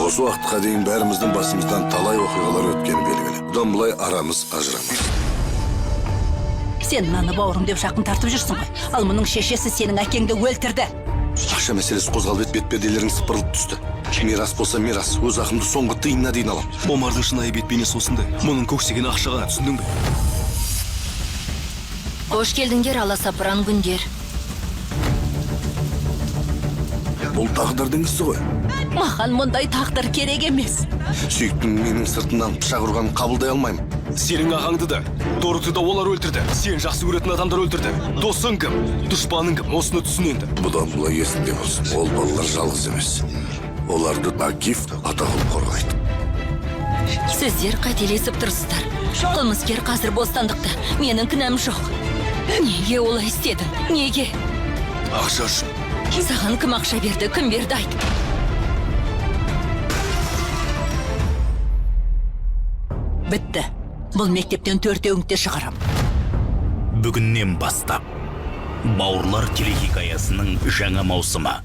Осы уақытқа дейін бәріміздің басымыздан талай оқиғалар өткені белгілі. Бұдан бұлай арамыз ажырамыз. Сен мынаны бауырым деп жақын тартып жүрсің ғой. Ал мұның шешесі сенің әкеңді өлтірді. Ақша мәселесі қозғалып бетперделерің сыпырылып түсті. Мирас болса мирас, өз ақымды соңғы тиынына дейін алам. Омардың шынайы бет-бейнесі осындай. Мұның көксеген ақшаға түсіндің бе? Қош келдіңдер аласапыран күндер. Бұл тағдырдың ісі ғой. Маған мұндай тағдыр керек емес. Сүйіктім менің сыртынан пышақ ұрғанын қабылдай алмаймын. Сенің ағаңды да, Доротты да олар өлтірді. Сен жақсы көретін адамдар өлтірді. Досың кім, дұшпаның кім, осыны түсін енді. Бұдан бұлай есінде болсын. Ол балалар жалғыз емес. Оларды Акиф ата қылып қорғайды. Сіздер қателесіп тұрсыздар. Қылмыскер қазір бостандықта. Менің кінәм жоқ. Неге олай істедің? Неге? Ақша үшін. Саған кім ақша берді, кім берді айт. Бітті. Бұл мектептен 4-іңді шығарам. Бүгіннен бастап Бауырлар телехикаясының жаңа маусымы.